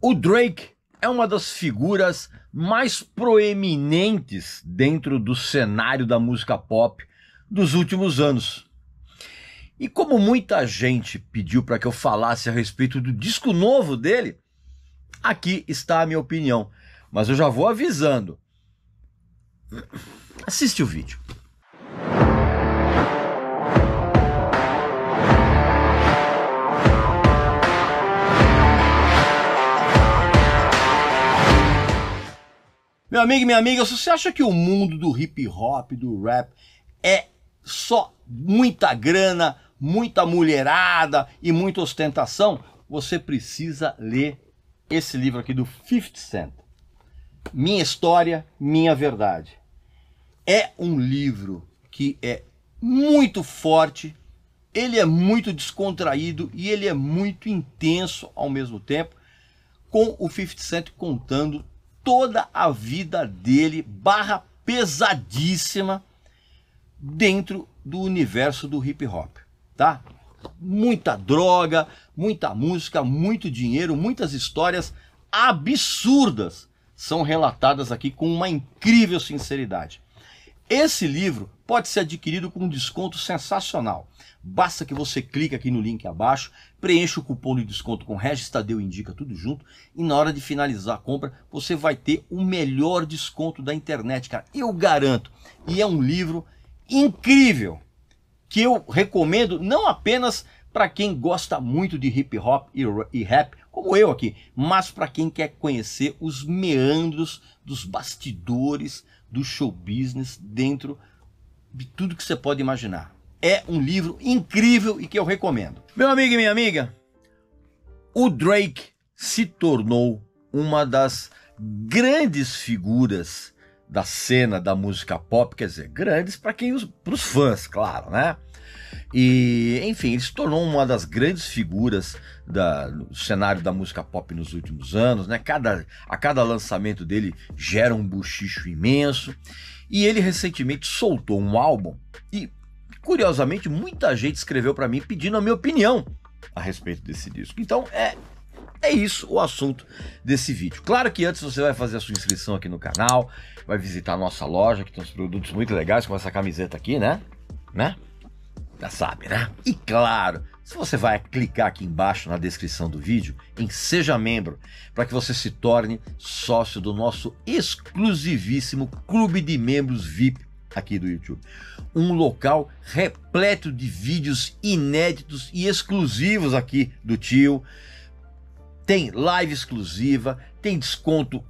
O Drake é uma das figuras mais proeminentes dentro do cenário da música pop dos últimos anos. E como muita gente pediu para que eu falasse a respeito do disco novo dele, aqui está a minha opinião. Mas eu já vou avisando. Assiste o vídeo. Meu amigo e minha amiga, se você acha que o mundo do hip hop, do rap, é só muita grana, muita mulherada e muita ostentação, você precisa ler esse livro aqui do 50 Cent. Minha História, Minha Verdade. É um livro que é muito forte, ele é muito descontraído e ele é muito intenso ao mesmo tempo, com o 50 Cent contando toda a vida dele, barra pesadíssima, dentro do universo do hip hop, tá? Muita droga, muita música, muito dinheiro, muitas histórias absurdas são relatadas aqui com uma incrível sinceridade. Esse livro pode ser adquirido com um desconto sensacional. Basta que você clique aqui no link abaixo, preencha o cupom de desconto com Regis Tadeu Indica, tudo junto, e na hora de finalizar a compra, você vai ter o melhor desconto da internet, cara. Eu garanto. E é um livro incrível, que eu recomendo não apenas para quem gosta muito de hip hop e rap, como eu aqui, mas para quem quer conhecer os meandros dos bastidores do show business dentro de tudo que você pode imaginar. É um livro incrível e que eu recomendo. Meu amigo e minha amiga, o Drake se tornou uma das grandes figuras da cena da música pop, quer dizer, grandes para os fãs, né? E, enfim, ele se tornou uma das grandes figuras do cenário da música pop nos últimos anos, né? A cada lançamento dele gera um buchicho imenso. E ele recentemente soltou um álbum e, curiosamente, muita gente escreveu para mim pedindo a minha opinião a respeito desse disco. Então, é isso o assunto desse vídeo. Claro que antes você vai fazer a sua inscrição aqui no canal, vai visitar a nossa loja, que tem uns produtos muito legais, como essa camiseta aqui, né? Já sabe, né? E claro, se você vai clicar aqui embaixo na descrição do vídeo em Seja Membro, para que você se torne sócio do nosso exclusivíssimo Clube de Membros VIP aqui do YouTube. Um local repleto de vídeos inéditos e exclusivos aqui do tio. Tem live exclusiva, tem desconto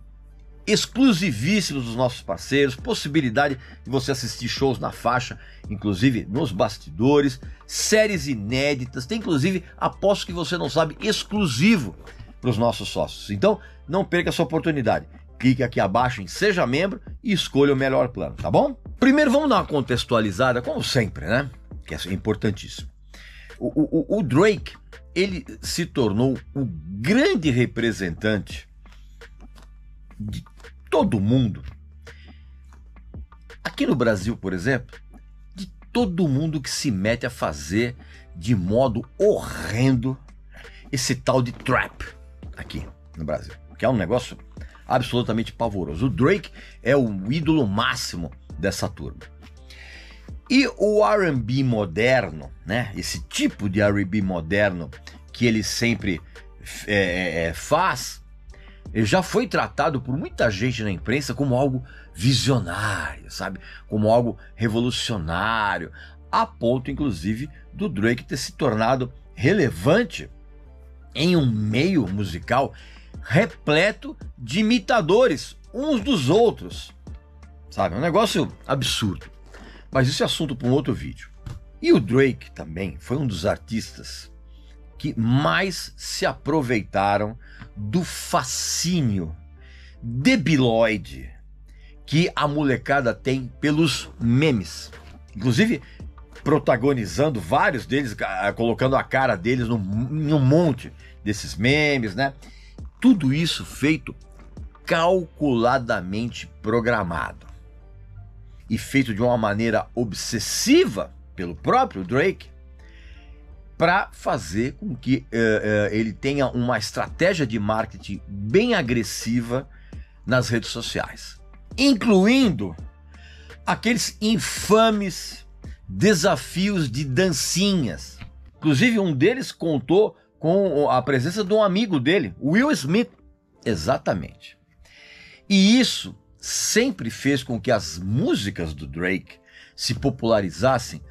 exclusivíssimo dos nossos parceiros, possibilidade de você assistir shows na faixa, inclusive nos bastidores, séries inéditas, tem inclusive, aposto que você não sabe, exclusivo para os nossos sócios. Então, não perca essa oportunidade. Clique aqui abaixo em Seja Membro e escolha o melhor plano, tá bom? Primeiro vamos dar uma contextualizada, como sempre, né? Que é importantíssimo. O Drake, ele se tornou o grande representante de todo mundo, aqui no Brasil, por exemplo, de todo mundo que se mete a fazer de modo horrendo esse tal de trap aqui no Brasil, que é um negócio absolutamente pavoroso. O Drake é o ídolo máximo dessa turma. E o R&B moderno, né? Esse tipo de R&B moderno que ele sempre faz, ele já foi tratado por muita gente na imprensa como algo visionário, sabe? Como algo revolucionário, a ponto, inclusive, do Drake ter se tornado relevante em um meio musical repleto de imitadores uns dos outros, sabe? Um negócio absurdo. Mas isso é assunto para um outro vídeo. E o Drake também foi um dos artistas que mais se aproveitaram do fascínio debilóide que a molecada tem pelos memes. Inclusive, protagonizando vários deles, colocando a cara deles em um monte desses memes, né? Tudo isso feito calculadamente programado e feito de uma maneira obsessiva pelo próprio Drake, para fazer com que ele tenha uma estratégia de marketing bem agressiva nas redes sociais, incluindo aqueles infames desafios de dancinhas. Inclusive, um deles contou com a presença de um amigo dele, Will Smith. Exatamente. E isso sempre fez com que as músicas do Drake se popularizassem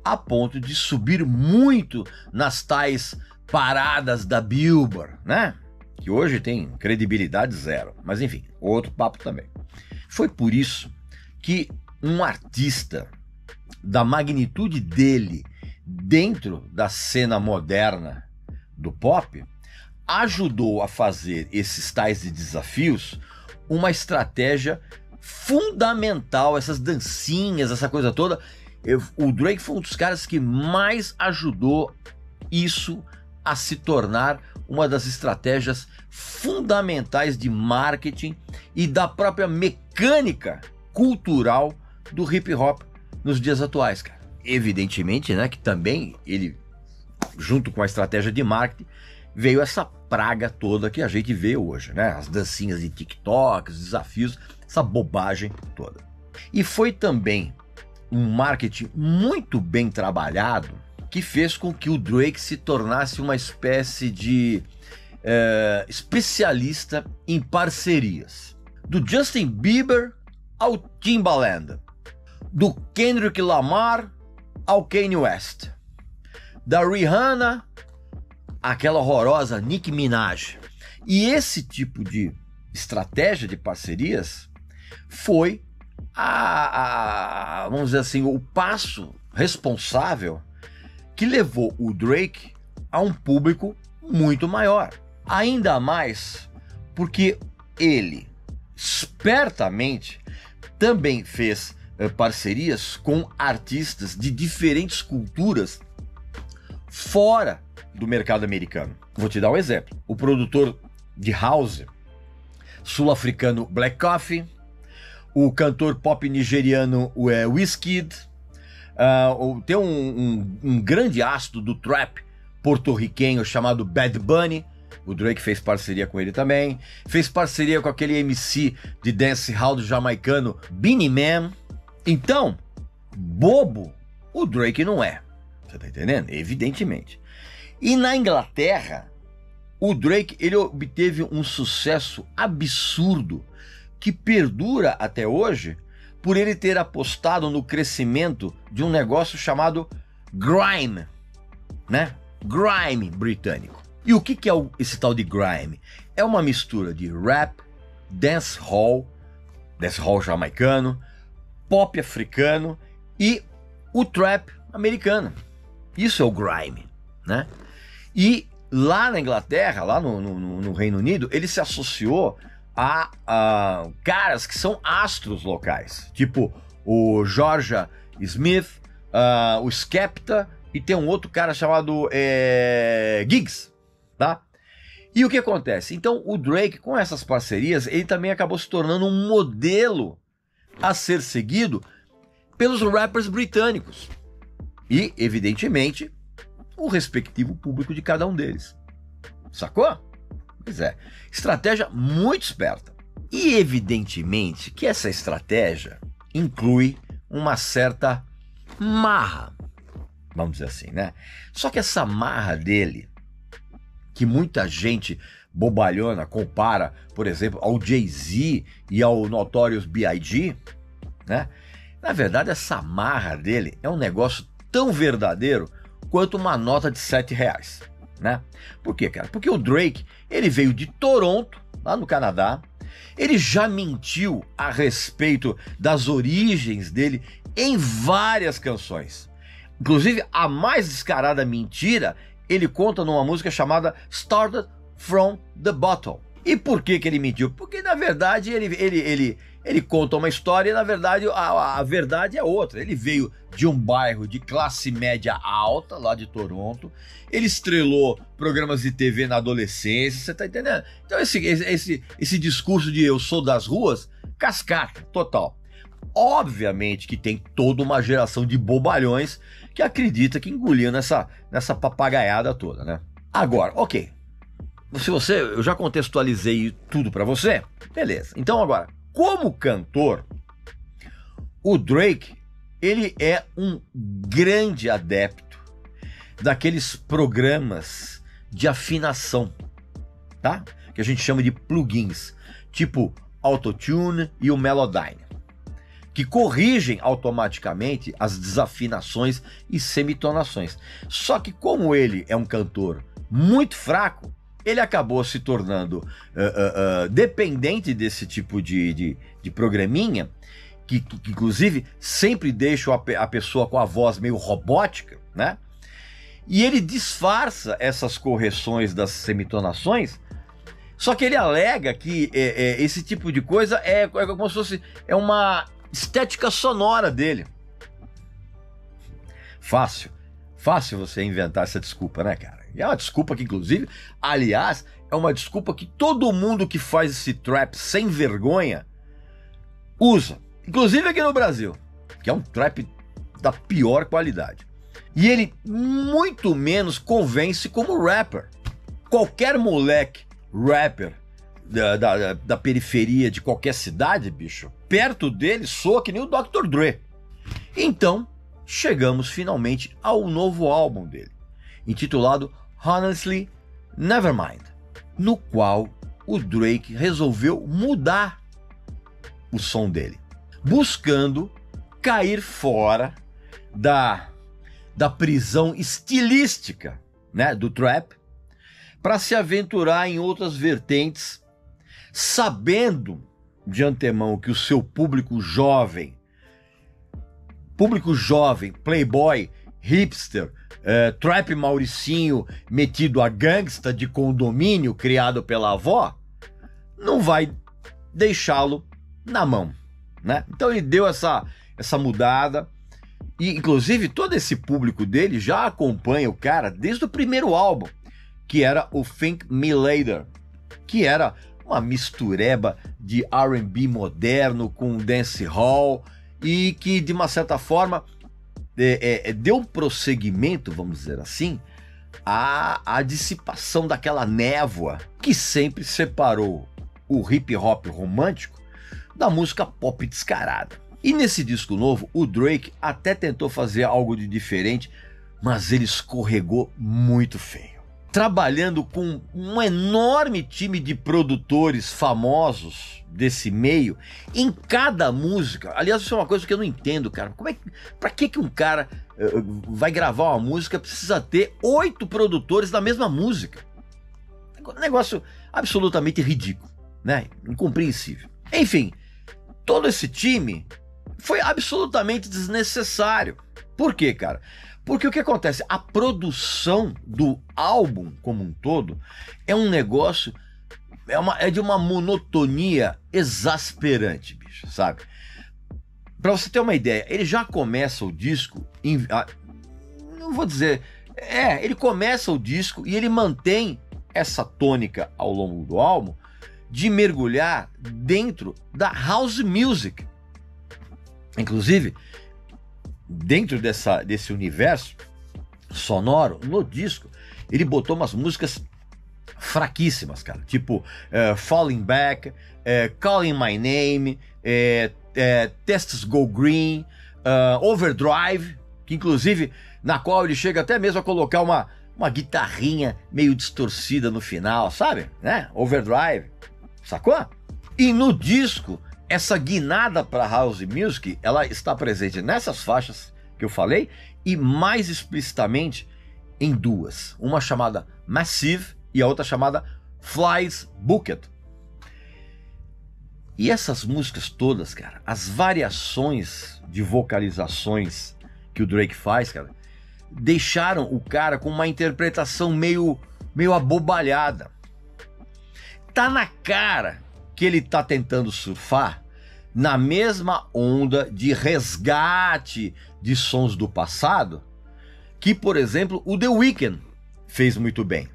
a ponto de subir muito nas tais paradas da Billboard, né? Que hoje tem credibilidade zero. Mas enfim, outro papo também. Foi por isso que um artista da magnitude dele dentro da cena moderna do pop ajudou a fazer esses tais de desafios uma estratégia fundamental, essas dancinhas, essa coisa toda. O Drake foi um dos caras que mais ajudou isso a se tornar uma das estratégias fundamentais de marketing e da própria mecânica cultural do hip hop nos dias atuais, cara. Evidentemente, né, que também ele, junto com a estratégia de marketing, veio essa praga toda que a gente vê hoje, né? As dancinhas de TikTok, os desafios, essa bobagem toda. E foi também um marketing muito bem trabalhado que fez com que o Drake se tornasse uma espécie de especialista em parcerias. Do Justin Bieber ao Timbaland, do Kendrick Lamar ao Kanye West, da Rihanna àquela horrorosa Nicki Minaj. E esse tipo de estratégia de parcerias foi vamos dizer assim, o passo responsável que levou o Drake a um público muito maior. Ainda mais porque ele, espertamente, também fez parcerias com artistas de diferentes culturas fora do mercado americano. Vou te dar um exemplo. O produtor de house sul-africano Black Coffee, o cantor pop nigeriano Wizkid, tem um grande astro do trap porto-riquenho chamado Bad Bunny. O Drake fez parceria com ele também. Fez parceria com aquele MC de dancehall do jamaicano Beenie Man. Então, bobo, o Drake não é. Você tá entendendo? Evidentemente. E na Inglaterra, o Drake ele obteve um sucesso absurdo que perdura até hoje por ele ter apostado no crescimento de um negócio chamado grime, né? Grime britânico. E o que é esse tal de grime? É uma mistura de rap, dancehall jamaicano, pop africano e o trap americano. Isso é o grime, né? E lá na Inglaterra, lá no Reino Unido, ele se associou a caras que são astros locais, tipo o Georgia Smith, o Skepta, e tem um outro cara chamado Giggs, tá? E o que acontece? Então o Drake, com essas parcerias, ele também acabou se tornando um modelo a ser seguido pelos rappers britânicos e, evidentemente, o respectivo público de cada um deles. Sacou? Pois é, estratégia muito esperta. E evidentemente que essa estratégia inclui uma certa marra, vamos dizer assim, né? Só que essa marra dele, que muita gente bobalhona compara, por exemplo, ao Jay-Z e ao Notorious B.I.G., né? Na verdade, essa marra dele é um negócio tão verdadeiro quanto uma nota de R$7, né? Por quê, cara? Porque o Drake, ele veio de Toronto, lá no Canadá, ele já mentiu a respeito das origens dele em várias canções. Inclusive, a mais descarada mentira, ele conta numa música chamada Started From The Bottom. E por que ele mentiu? Porque, na verdade, ele conta uma história e, na verdade, a verdade é outra. Ele veio de um bairro de classe média alta, lá de Toronto. Ele estrelou programas de TV na adolescência, você tá entendendo? Então, esse discurso de eu sou das ruas, cascata, total. Obviamente que tem toda uma geração de bobalhões que acredita que engoliu nessa papagaiada toda, né? Agora, ok. Eu já contextualizei tudo para você, beleza. Então agora, como cantor, o Drake, ele é um grande adepto daqueles programas de afinação, tá? Que a gente chama de plugins, tipo Autotune e o Melodyne, que corrigem automaticamente as desafinações e semitonações. Só que como ele é um cantor muito fraco, ele acabou se tornando dependente desse tipo de programinha, que inclusive sempre deixa a pessoa com a voz meio robótica, né? E ele disfarça essas correções das semitonações, só que ele alega que esse tipo de coisa é como se fosse uma estética sonora dele. Fácil você inventar essa desculpa, né, cara? E é uma desculpa que, inclusive, aliás, é uma desculpa que todo mundo que faz esse trap sem vergonha usa. Inclusive aqui no Brasil, que é um trap da pior qualidade. E ele muito menos convence como rapper. Qualquer moleque rapper da periferia de qualquer cidade, bicho, perto dele soa que nem o Dr. Dre. Então, chegamos finalmente ao novo álbum dele, intitulado Honestly Nevermind, no qual o Drake resolveu mudar o som dele, buscando cair fora da prisão estilística, né, do trap, para se aventurar em outras vertentes, sabendo de antemão que o seu público jovem, playboy, hipster, trap mauricinho metido a gangsta de condomínio criado pela avó, não vai deixá-lo na mão, né? Então ele deu essa mudada, e inclusive todo esse público dele já acompanha o cara desde o primeiro álbum, que era o Thank Me Later, que era uma mistureba de R&B moderno com dancehall, e que de uma certa forma deu prosseguimento, vamos dizer assim, à dissipação daquela névoa que sempre separou o hip hop romântico da música pop descarada. E nesse disco novo, o Drake até tentou fazer algo de diferente, mas ele escorregou muito feio. Trabalhando com um enorme time de produtores famosos desse meio, em cada música. Aliás, isso é uma coisa que eu não entendo, cara. Pra que um cara vai gravar uma música, precisa ter 8 produtores da mesma música? Negócio absolutamente ridículo, né? Incompreensível. Enfim, todo esse time foi absolutamente desnecessário. Por quê, cara? Porque o que acontece? A produção do álbum como um todo é um negócio, é de uma monotonia exasperante, bicho, sabe? Pra você ter uma ideia, ele já começa o disco, não vou dizer, ele começa o disco e ele mantém essa tônica ao longo do álbum de mergulhar dentro da house music. Inclusive, dentro desse universo sonoro, no disco, ele botou umas músicas fraquíssimas, cara, tipo Falling Back, Calling My Name, Tests Go Green, Overdrive, que inclusive, na qual ele chega até mesmo a colocar uma guitarrinha meio distorcida no final, sabe? Né? Overdrive, sacou? E no disco, essa guinada para house music, ela está presente nessas faixas que eu falei e mais explicitamente em duas. Uma chamada Massive e a outra chamada Flies Bucket. E essas músicas todas, cara, as variações de vocalizações que o Drake faz, cara, deixaram o cara com uma interpretação meio abobalhada. Tá na cara que ele tá tentando surfar na mesma onda de resgate de sons do passado que, por exemplo, o The Weeknd fez muito bem.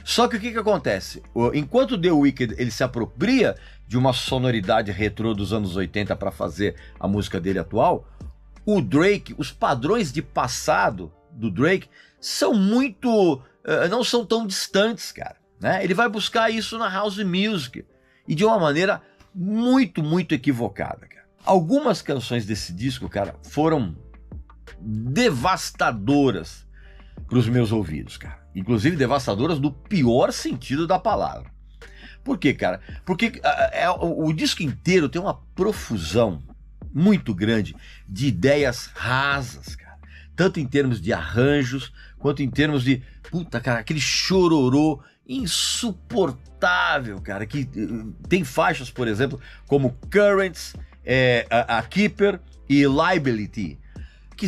Só que o que acontece? Enquanto o The Weeknd ele se apropria de uma sonoridade retrô dos anos 80 para fazer a música dele atual, o Drake, os padrões de passado do Drake são muito, não são tão distantes, cara, né? Ele vai buscar isso na house music e de uma maneira muito, muito equivocada, cara. Algumas canções desse disco, cara, foram devastadoras para os meus ouvidos, cara. Inclusive devastadoras no pior sentido da palavra. Por quê, cara? Porque o disco inteiro tem uma profusão muito grande de ideias rasas, cara. Tanto em termos de arranjos, quanto em termos de... Puta, cara, aquele chororô insuportável, cara. Que tem faixas, por exemplo, como Currents, a Keeper e Liability. Que,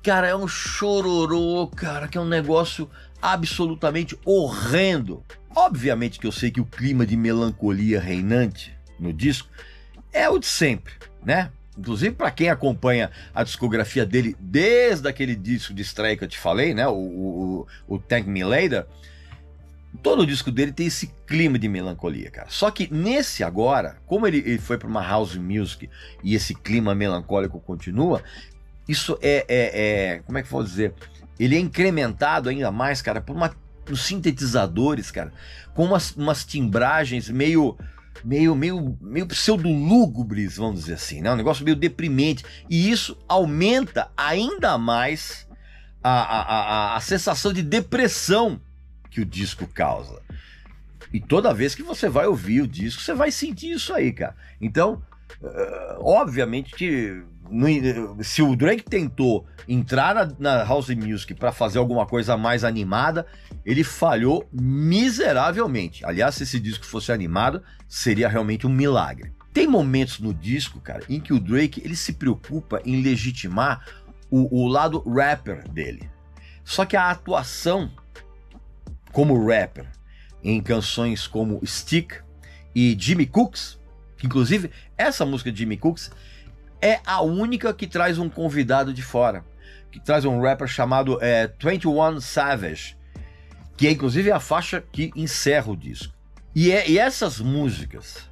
cara, é um chororô, cara, que é um negócio absolutamente horrendo. Obviamente que eu sei que o clima de melancolia reinante no disco é o de sempre, né? Inclusive para quem acompanha a discografia dele desde aquele disco de estreia que eu te falei, né? O Thank Me Later, todo o disco dele tem esse clima de melancolia, cara. Só que nesse agora, como ele foi para uma house music e esse clima melancólico continua, isso como é que eu vou dizer? Ele é incrementado ainda mais, cara, por uns sintetizadores, cara, com umas timbragens meio pseudolúgubres, vamos dizer assim, né? Um negócio meio deprimente. E isso aumenta ainda mais a sensação de depressão que o disco causa. E toda vez que você vai ouvir o disco, você vai sentir isso aí, cara. Então, obviamente que se o Drake tentou entrar na house music para fazer alguma coisa mais animada, ele falhou miseravelmente. Aliás, se esse disco fosse animado, seria realmente um milagre. Tem momentos no disco, cara, em que o Drake ele se preocupa em legitimar o lado rapper dele. Só que a atuação como rapper em canções como Stick e Jimmy Cooks, que inclusive essa música de Jimmy Cooks é a única que traz um convidado de fora, que traz um rapper chamado 21 Savage, que é inclusive a faixa que encerra o disco. E essas músicas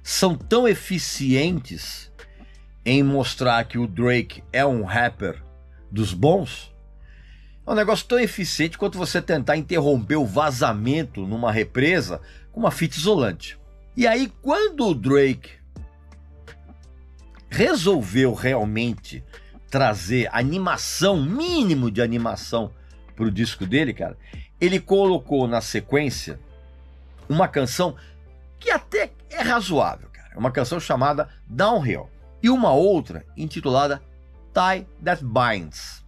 são tão eficientes em mostrar que o Drake é um rapper dos bons. É um negócio tão eficiente quanto você tentar interromper o vazamento numa represa com uma fita isolante. E aí, quando o Drake resolveu realmente trazer animação, mínimo de animação pro disco dele, cara, ele colocou na sequência uma canção que até é razoável, cara. Uma canção chamada Downhill e uma outra intitulada Tie That Binds.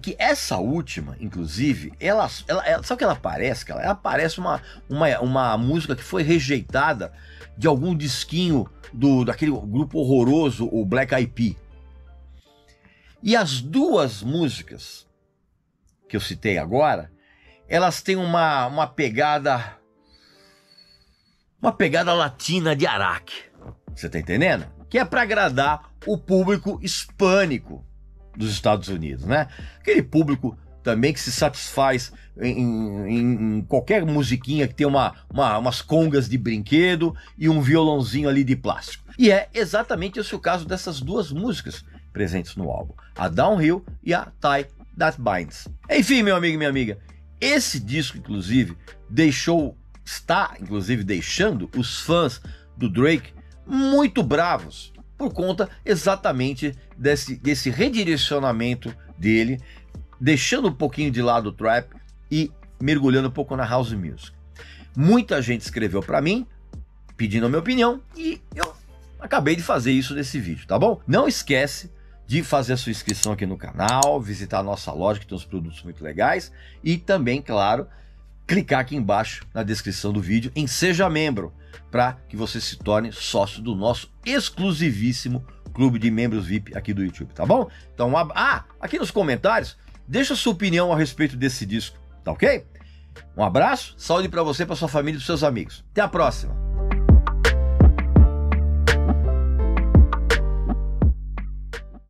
Que essa última, inclusive, ela sabe o que ela parece, cara? Ela parece uma música que foi rejeitada de algum disquinho daquele grupo horroroso, o Black Eyed Peas. E as duas músicas que eu citei agora, elas têm uma pegada latina de Araque. Você tá entendendo? Que é para agradar o público hispânico dos Estados Unidos, né? Aquele público também que se satisfaz em qualquer musiquinha que tem umas congas de brinquedo e um violãozinho ali de plástico. E é exatamente esse o caso dessas duas músicas presentes no álbum, a Downhill e a Tie That Binds. Enfim, meu amigo e minha amiga, esse disco, inclusive, está deixando os fãs do Drake muito bravos, por conta exatamente desse redirecionamento dele, deixando um pouquinho de lado o trap e mergulhando um pouco na house music. Muita gente escreveu para mim, pedindo a minha opinião, e eu acabei de fazer isso nesse vídeo, tá bom? Não esquece de fazer a sua inscrição aqui no canal, visitar a nossa loja que tem uns produtos muito legais e também, claro, clicar aqui embaixo na descrição do vídeo em Seja Membro, para que você se torne sócio do nosso exclusivíssimo clube de membros VIP aqui do YouTube, tá bom? Então, aqui nos comentários, deixa a sua opinião a respeito desse disco, tá ok? Um abraço, saúde para você, para sua família e para seus amigos. Até a próxima!